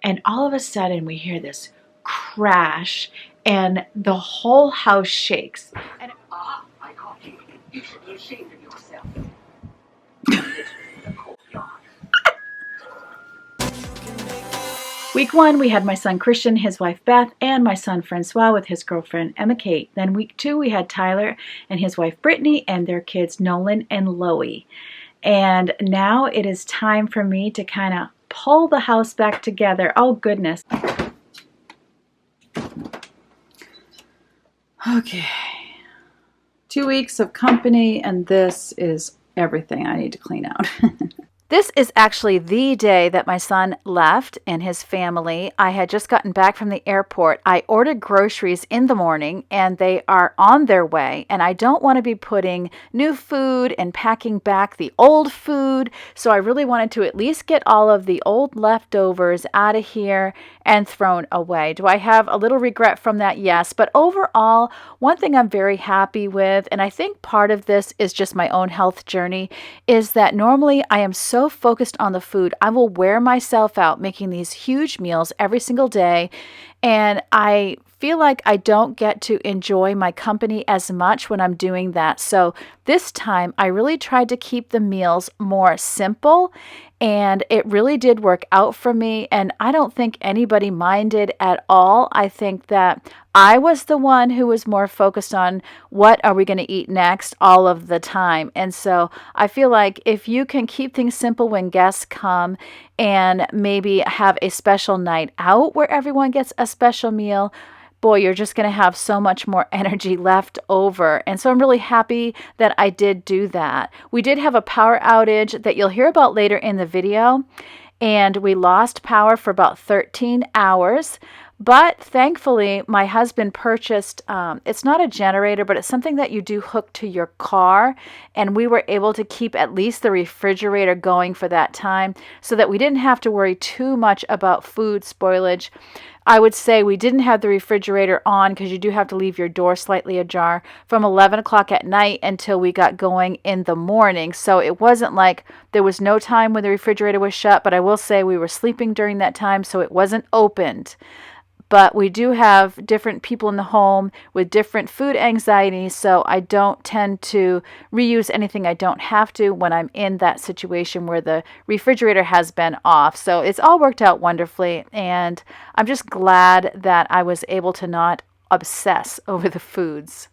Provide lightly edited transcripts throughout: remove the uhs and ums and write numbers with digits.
and all of a sudden we hear this crash and the whole house shakes. And I caught you. You should be ashamed of yourself. Week 1, we had my son Christian, his wife Beth, and my son Francois with his girlfriend Emma Kate. Then week 2, we had Tyler and his wife Brittany and their kids Nolan and Loie. And now it is time for me to kind of pull the house back together. Oh goodness. Okay. 2 weeks of company, and this is everything I need to clean out. This is actually the day that my son left and his family. I had just gotten back from the airport. I ordered groceries in the morning and they are on their way. And I don't want to be putting new food and packing back the old food. So I really wanted to at least get all of the old leftovers out of here and thrown away. Do I have a little regret from that? Yes. But overall, one thing I'm very happy with, and I think part of this is just my own health journey, is that normally I am so focused on the food. I will wear myself out making these huge meals every single day, and I feel like I don't get to enjoy my company as much when I'm doing that. So this time I really tried to keep the meals more simple, and it really did work out for me, and I don't think anybody minded at all. I think that I was the one who was more focused on what are we going to eat next all of the time. And so I feel like if you can keep things simple when guests come and maybe have a special night out where everyone gets a special meal, boy, you're just going to have so much more energy left over. And so I'm really happy that I did do that. We did have a power outage that you'll hear about later in the video, and we lost power for about 13 hours. But thankfully, my husband purchased, it's not a generator, but it's something that you do hook to your car. And we were able to keep at least the refrigerator going for that time so that we didn't have to worry too much about food spoilage. I would say we didn't have the refrigerator on because you do have to leave your door slightly ajar from 11 o'clock at night until we got going in the morning. So it wasn't like there was no time when the refrigerator was shut, but I will say we were sleeping during that time, so it wasn't opened. But we do have different people in the home with different food anxieties, so I don't tend to reuse anything I don't have to when I'm in that situation where the refrigerator has been off. So it's all worked out wonderfully, and I'm just glad that I was able to not obsess over the foods.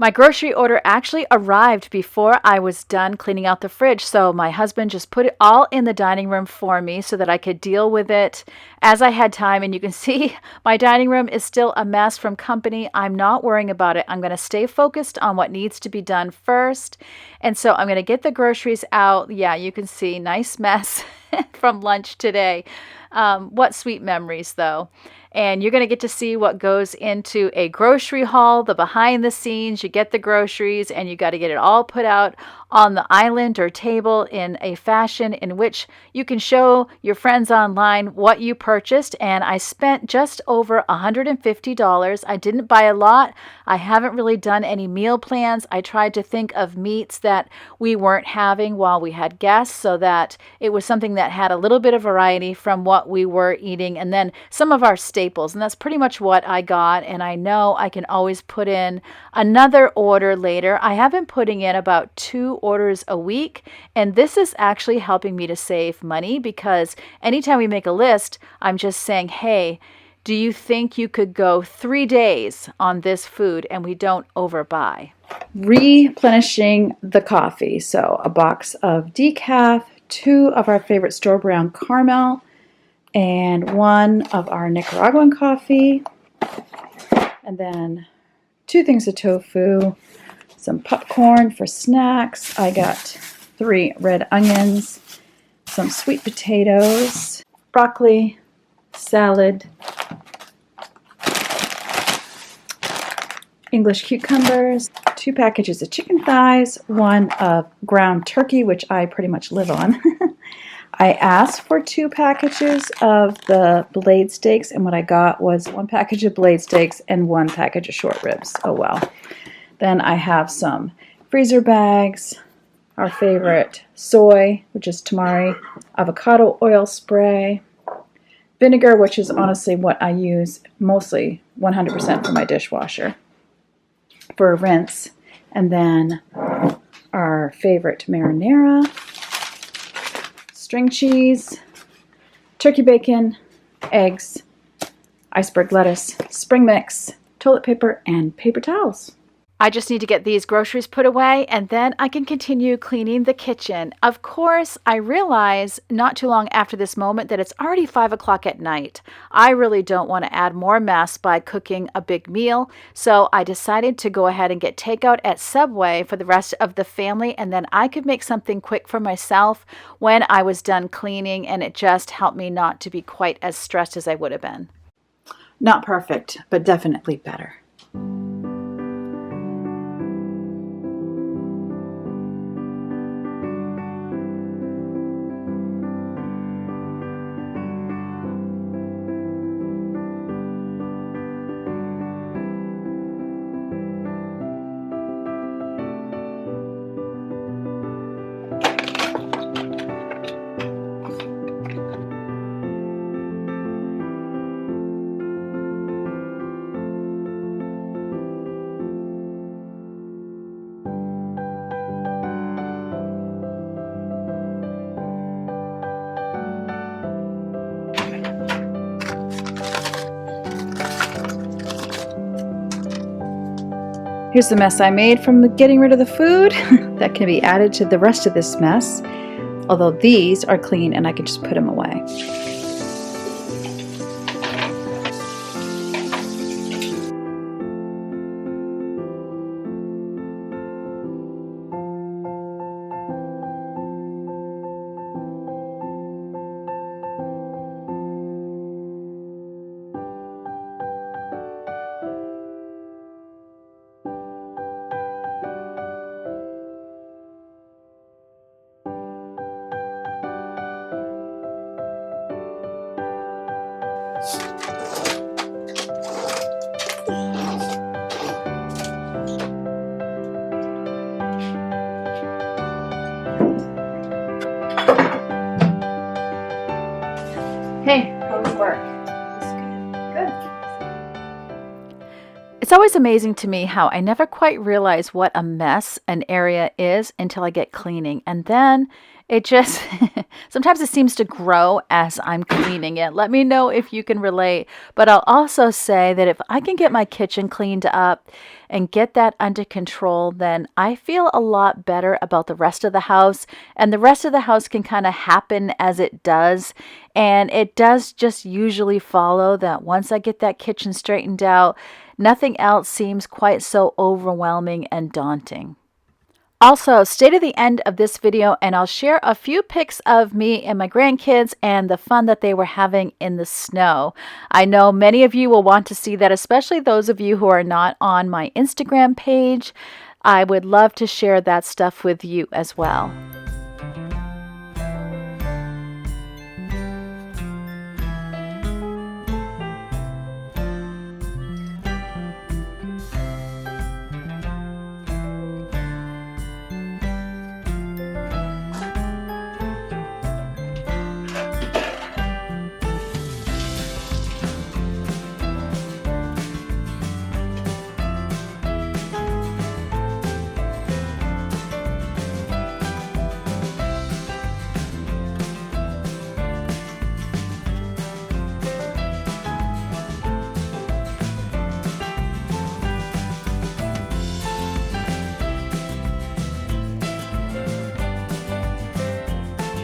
My grocery order actually arrived before I was done cleaning out the fridge, so my husband just put it all in the dining room for me so that I could deal with it as I had time. And you can see my dining room is still a mess from company. I'm not worrying about it. I'm going to stay focused on what needs to be done first. And so I'm going to get the groceries out. Yeah, you can see, nice mess from lunch today. What sweet memories, though. And you're going to get to see what goes into a grocery haul, the behind the scenes. You get the groceries and you got to get it all put out on the island or table in a fashion in which you can show your friends online what you purchased. And I spent just over $150. I didn't buy a lot. I haven't really done any meal plans. I tried to think of meats that we weren't having while we had guests so that it was something that had a little bit of variety from what we were eating, and then some of our staples. And that's pretty much what I got. And I know I can always put in another order later. I have been putting in about 2 orders a week, and this is actually helping me to save money because anytime we make a list, I'm just saying, hey, do you think you could go 3 days on this food and we don't overbuy? Replenishing the coffee. So a box of decaf, 2 of our favorite store brand caramel, and 1 of our Nicaraguan coffee, and then 2 things of tofu, some popcorn for snacks. I got 3 red onions, some sweet potatoes, broccoli, salad, English cucumbers, 2 packages of chicken thighs, 1 of ground turkey, which I pretty much live on. I asked for 2 packages of the blade steaks, and what I got was 1 package of blade steaks and 1 package of short ribs. Oh well. Then I have some freezer bags, our favorite soy, which is tamari, avocado oil spray, vinegar, which is honestly what I use mostly 100% for my dishwasher for a rinse. And then our favorite marinara, string cheese, turkey bacon, eggs, iceberg lettuce, spring mix, toilet paper, and paper towels. I just need to get these groceries put away and then I can continue cleaning the kitchen. Of course, I realize not too long after this moment that it's already 5 o'clock at night. I really don't want to add more mess by cooking a big meal, so I decided to go ahead and get takeout at Subway for the rest of the family, and then I could make something quick for myself when I was done cleaning, and it just helped me not to be quite as stressed as I would have been. Not perfect, but definitely better. Here's the mess I made from getting rid of the food that can be added to the rest of this mess, although these are clean and I can just put them away. Hey, how was work? Good. It's always amazing to me how I never quite realize what a mess an area is until I get cleaning. And then it just, sometimes it seems to grow as I'm cleaning it. Let me know if you can relate. But I'll also say that if I can get my kitchen cleaned up and get that under control, then I feel a lot better about the rest of the house. And the rest of the house can kind of happen as it does. And it does just usually follow that once I get that kitchen straightened out, nothing else seems quite so overwhelming and daunting. Also, stay to the end of this video and I'll share a few pics of me and my grandkids and the fun that they were having in the snow. I know many of you will want to see that, especially those of you who are not on my Instagram page. I would love to share that stuff with you as well.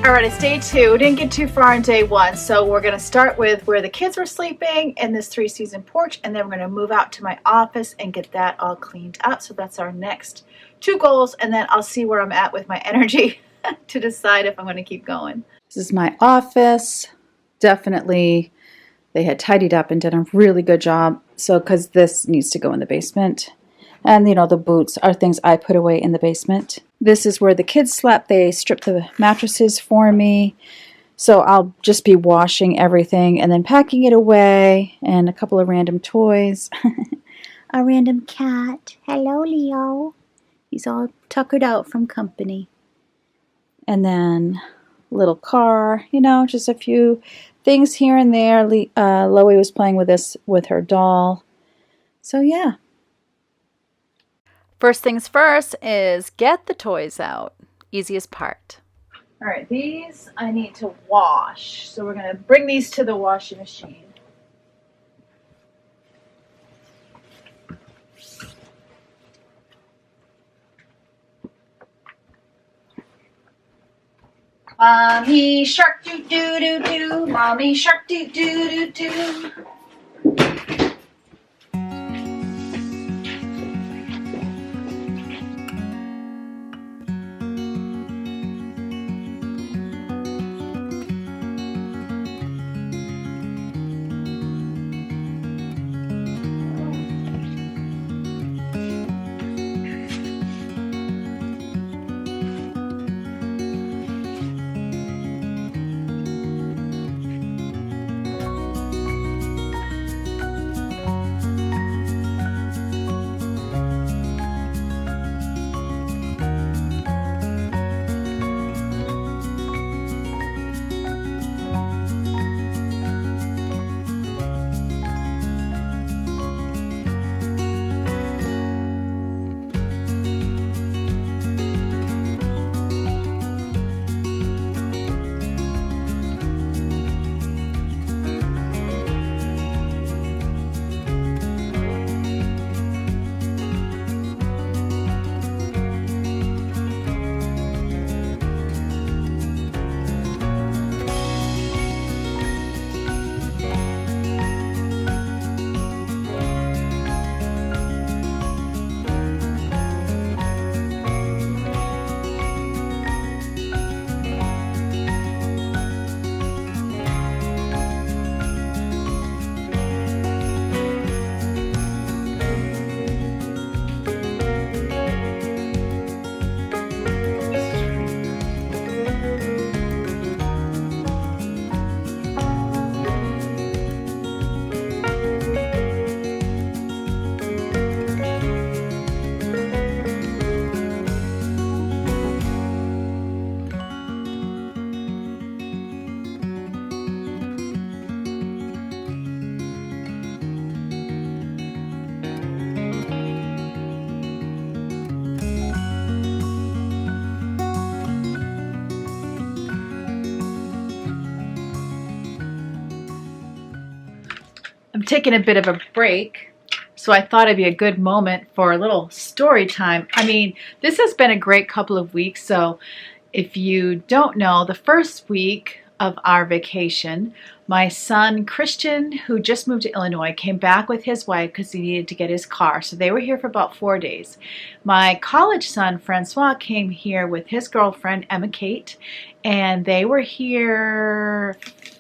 Alright, it's day 2. We didn't get too far in day 1, so we're going to start with where the kids were sleeping in this 3-season porch, and then we're going to move out to my office and get that all cleaned up. So that's our next 2 goals, and then I'll see where I'm at with my energy to decide if I'm going to keep going. This is my office. Definitely they had tidied up and done a really good job. So because this needs to go in the basement. And, you know, the boots are things I put away in the basement. This is where the kids slept. They stripped the mattresses for me. So I'll just be washing everything and then packing it away. And a couple of random toys. A random cat. Hello, Leo. He's all tuckered out from company. And then a little car, you know, just a few things here and there. Loie was playing with this with her doll. So yeah. First things first is get the toys out. Easiest part. All right, these I need to wash. So we're going to bring these to the washing machine. Mommy shark doo doo doo doo. Mommy shark doo doo doo doo. I'm taking a bit of a break, so I thought it'd be a good moment for a little story time. I mean, this has been a great couple of weeks, so if you don't know, the first week of our vacation, my son Christian, who just moved to Illinois, came back with his wife because he needed to get his car. So they were here for about 4 days. My college son Francois came here with his girlfriend Emma Kate, and they were here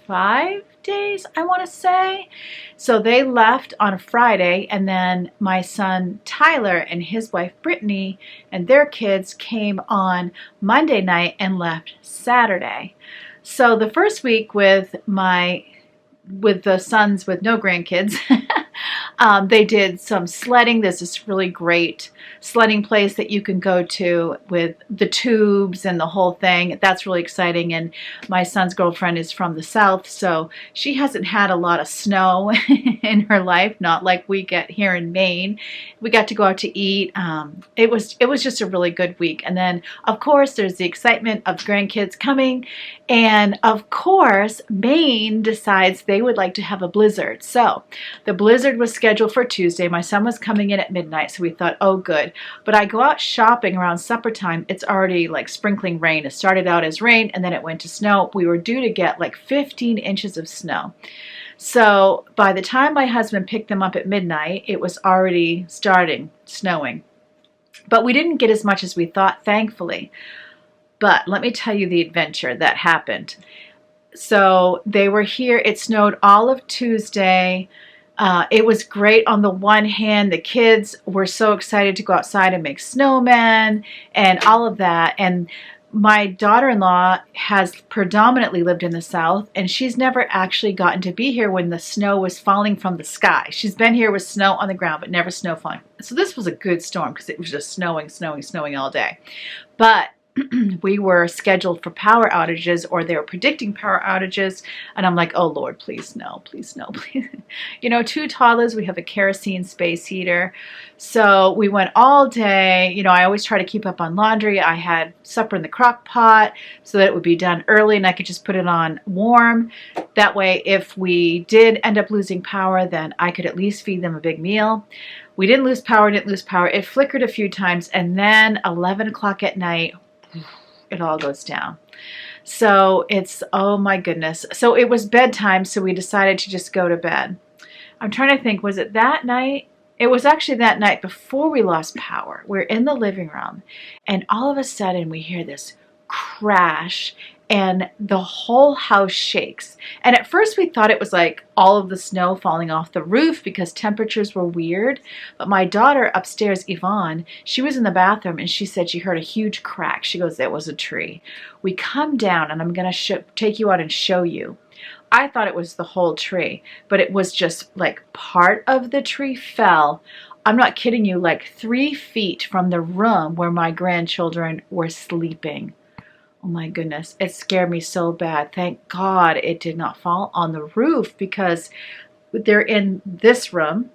5 days, I want to say. So they left on a Friday, and then my son Tyler and his wife Brittany and their kids came on Monday night and left Saturday. So the first week with the sons with no grandkids, they did some sledding. There's this really great sledding place that you can go to with the tubes and the whole thing. That's really exciting. And my son's girlfriend is from the south, so she hasn't had a lot of snow in her life, not like we get here in Maine. We got to go out to eat. It was just a really good week. And then, of course, there's the excitement of grandkids coming. And, of course, Maine decides they would like to have a blizzard. So the blizzard was scheduled for Tuesday. My son was coming in at midnight, so we thought, oh, good. But I go out shopping around supper time. It's already like sprinkling rain. It started out as rain, and then it went to snow. We were due to get like 15 inches of snow. So by the time my husband picked them up at midnight, it was already starting snowing. But we didn't get as much as we thought, thankfully. But let me tell you the adventure that happened. So they were here. It snowed all of Tuesday. It was great on the one hand. The kids were so excited to go outside and make snowmen and all of that. And my daughter-in-law has predominantly lived in the South, and she's never actually gotten to be here when the snow was falling from the sky. She's been here with snow on the ground, but never snow falling. So this was a good storm because it was just snowing all day. But we were scheduled for power outages, or they were predicting power outages. And I'm like, oh Lord, please no, please no, please. You know, 2 toddlers, we have a kerosene space heater. So we went all day. You know, I always try to keep up on laundry. I had supper in the crock pot so that it would be done early and I could just put it on warm. That way, if we did end up losing power, then I could at least feed them a big meal. We didn't lose power, didn't lose power. It flickered a few times, and then 11 o'clock at night, it all goes down. So it's, oh my goodness. So it was bedtime, so we decided to just go to bed. I'm trying to think, was it that night? It was actually that night before we lost power. We're in the living room, and all of a sudden we hear this crash, and the whole house shakes. And at first we thought it was like all of the snow falling off the roof because temperatures were weird. But my daughter upstairs, Yvonne, she was in the bathroom and she said she heard a huge crack. She goes, it was a tree. We come down, and I'm going to take you out and show you. I thought it was the whole tree, but it was just like part of the tree fell. I'm not kidding you, like 3 feet from the room where my grandchildren were sleeping. Oh my goodness, it scared me so bad. Thank God it did not fall on the roof, because they're in this room,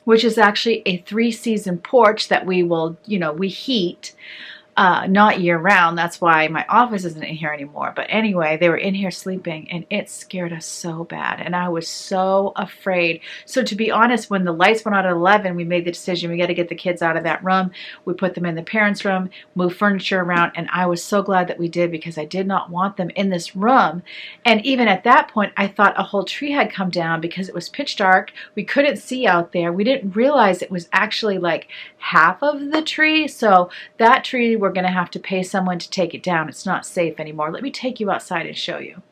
which is actually a 3-season porch that we will, you know, we heat. Not year round. That's why my office isn't in here anymore. But anyway, they were in here sleeping, and it scared us so bad. And I was so afraid. So to be honest, when the lights went out at 11, we made the decision, we got to get the kids out of that room. We put them in the parents' room, move furniture around. And I was so glad that we did, because I did not want them in this room. And even at that point, I thought a whole tree had come down because it was pitch dark. We couldn't see out there. We didn't realize it was actually like half of the tree. So that tree, we're going to have to pay someone to take it down. It's not safe anymore. Let me take you outside and show you.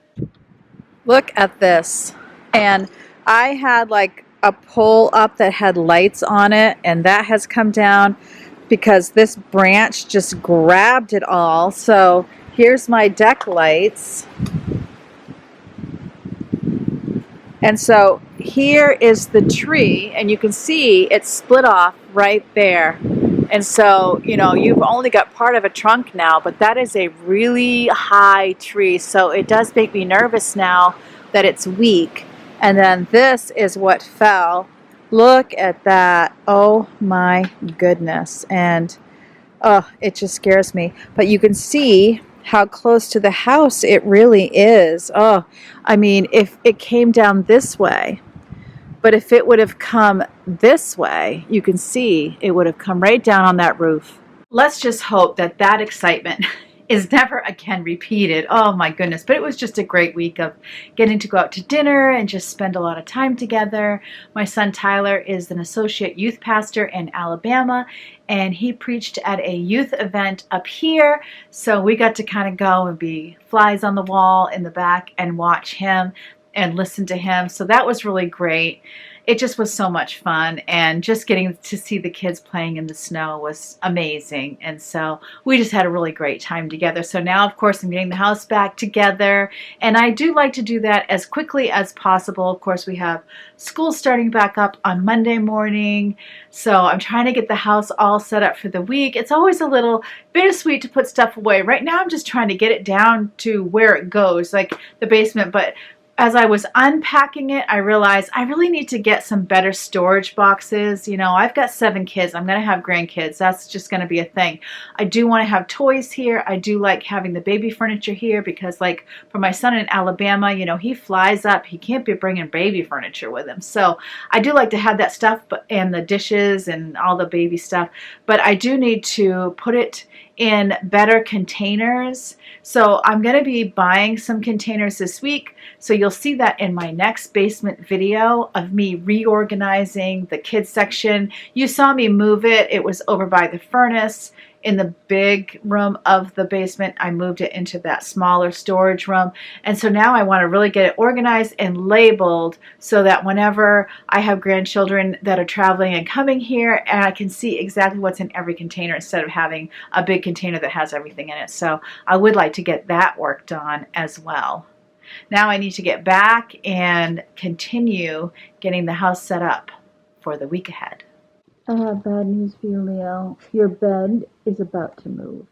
Look at this. And I had like a pole up that had lights on it, and that has come down because this branch just grabbed it all. So here's my deck lights. And so here is the tree, and you can see it's split off right there. And so, you know, you've only got part of a trunk now, but that is a really high tree. So it does make me nervous now that it's weak. And then this is what fell. Look at that. Oh my goodness. And oh, it just scares me. But you can see how close to the house it really is. Oh, I mean, if it came down this way, but if it would have come this way, you can see it would have come right down on that roof. Let's just hope that that excitement is never again repeated. Oh my goodness. But it was just a great week of getting to go out to dinner and just spend a lot of time together. My son Tyler is an associate youth pastor in Alabama, and he preached at a youth event up here. So we got to kind of go and be flies on the wall in the back and watch him and listen to him. So that was really great. It just was so much fun, and just getting to see the kids playing in the snow was amazing. And so we just had a really great time together. So now, of course, I'm getting the house back together, and I do like to do that as quickly as possible. Of course, we have school starting back up on Monday morning, so I'm trying to get the house all set up for the week. It's always a little bittersweet to put stuff away. Right now, I'm just trying to get it down to where it goes, like the basement, but as I was unpacking it, I realized I really need to get some better storage boxes. You know, I've got 7 kids. I'm going to have grandkids. That's just going to be a thing. I do want to have toys here. I do like having the baby furniture here because, like, for my son in Alabama, you know, he flies up. He can't be bringing baby furniture with him. So I do like to have that stuff, and the dishes and all the baby stuff. But I do need to put it in better containers. So I'm going to be buying some containers this week. So you'll see that in my next basement video of me reorganizing the kids section. You saw me move it. It was over by the furnace in the big room of the basement. I moved it into that smaller storage room. And so now I want to really get it organized and labeled so that whenever I have grandchildren that are traveling and coming here, and I can see exactly what's in every container instead of having a big container that has everything in it. So I would like to get that work done as well. Now I need to get back and continue getting the house set up for the week ahead. I have bad news for you, Leo. Your bed is about to move.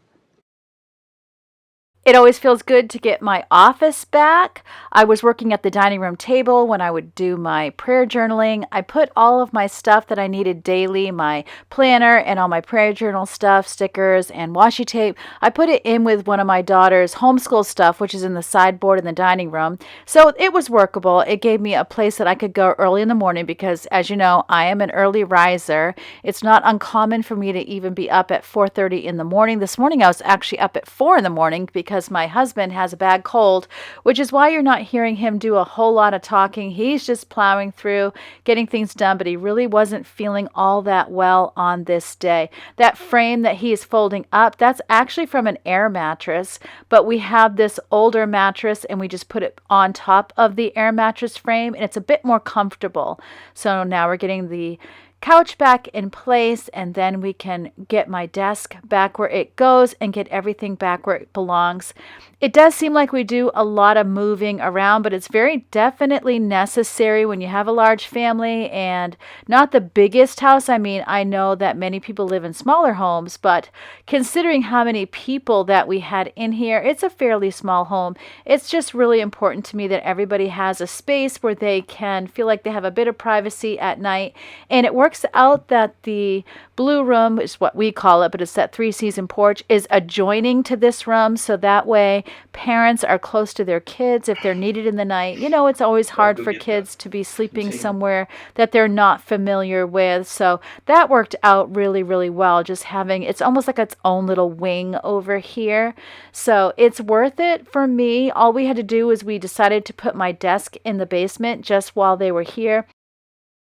It always feels good to get my office back. I was working at the dining room table when I would do my prayer journaling. I put all of my stuff that I needed daily, my planner and all my prayer journal stuff, stickers and washi tape. I put it in with one of my daughter's homeschool stuff, which is in the sideboard in the dining room. So it was workable. It gave me a place that I could go early in the morning because, as you know, I am an early riser. It's not uncommon for me to even be up at 4:30 in the morning. This morning I was actually up at 4 in the morning because my husband has a bad cold, which is why you're not hearing him do a whole lot of talking. He's just plowing through, getting things done, but he really wasn't feeling all that well on this day. That frame that he is folding up, that's actually from an air mattress, but we have this older mattress and we just put it on top of the air mattress frame and it's a bit more comfortable. So now we're getting the couch back in place, and then we can get my desk back where it goes and get everything back where it belongs. It does seem like we do a lot of moving around, but it's very definitely necessary when you have a large family and not the biggest house. I mean, I know that many people live in smaller homes, but considering how many people that we had in here, it's a fairly small home. It's just really important to me that everybody has a space where they can feel like they have a bit of privacy at night. And it works out that the blue room is what we call it, but it's that 3-season porch is adjoining to this room. So that way parents are close to their kids if they're needed in the night. You know, it's always hard for kids to be sleeping somewhere that they're not familiar with. So that worked out really, really well. Just having, it's almost like its own little wing over here. So it's worth it for me. All we had to do was we decided to put my desk in the basement just while they were here.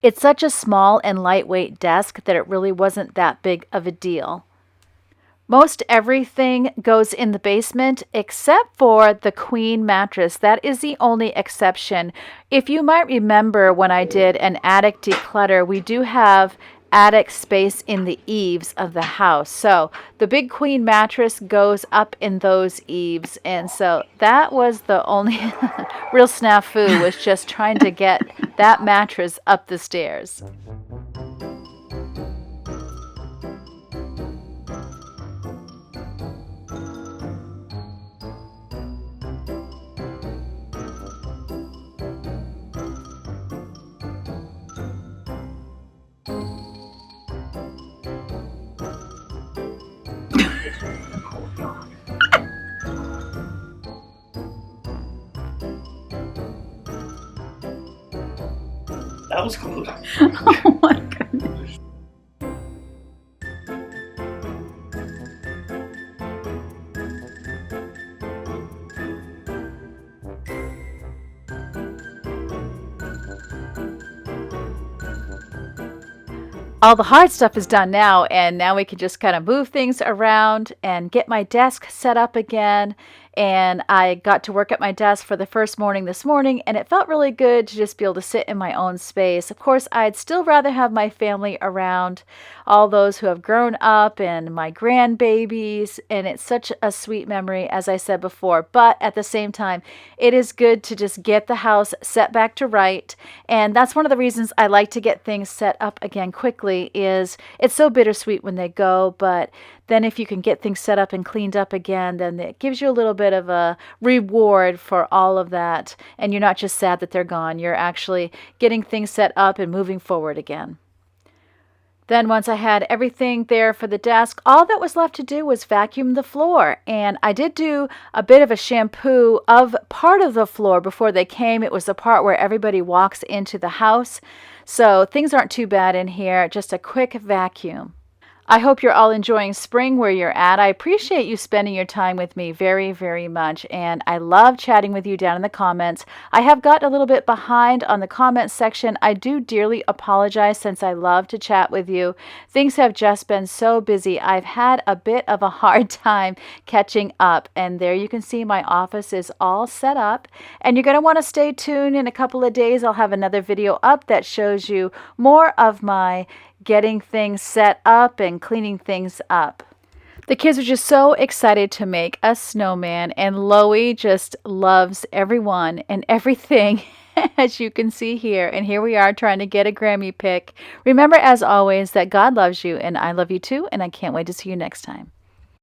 It's such a small and lightweight desk that it really wasn't that big of a deal. Most everything goes in the basement except for the queen mattress. That is the only exception. If you might remember when I did an attic declutter, we do have attic space in the eaves of the house. So the big queen mattress goes up in those eaves. And so that was the only real snafu, was just trying to get that mattress up the stairs. That was close. Oh my goodness. All the hard stuff is done now, and now we can just kind of move things around and get my desk set up again. And I got to work at my desk for the first morning this morning, and it felt really good to just be able to sit in my own space. Of course, I'd still rather have my family around, all those who have grown up and my grandbabies, and it's such a sweet memory, as I said before. But at the same time, it is good to just get the house set back to right. And that's one of the reasons I like to get things set up again quickly, is it's so bittersweet when they go, but then if you can get things set up and cleaned up again, then it gives you a little bit of a reward for all of that. And you're not just sad that they're gone. You're actually getting things set up and moving forward again. Then once I had everything there for the desk, all that was left to do was vacuum the floor. And I did do a bit of a shampoo of part of the floor before they came. It was the part where everybody walks into the house. So things aren't too bad in here, just a quick vacuum. I hope you're all enjoying spring where you're at. I appreciate you spending your time with me very, very much. And I love chatting with you down in the comments. I have got a little bit behind on the comments section. I do dearly apologize since I love to chat with you. Things have just been so busy. I've had a bit of a hard time catching up. And there you can see my office is all set up. And you're going to want to stay tuned. In a couple of days, I'll have another video up that shows you more of my getting things set up and cleaning things up. The kids are just so excited to make a snowman, and Loie just loves everyone and everything, as you can see here. And here we are trying to get a Grammy pick. Remember, as always, that God loves you and I love you too, and I can't wait to see you next time.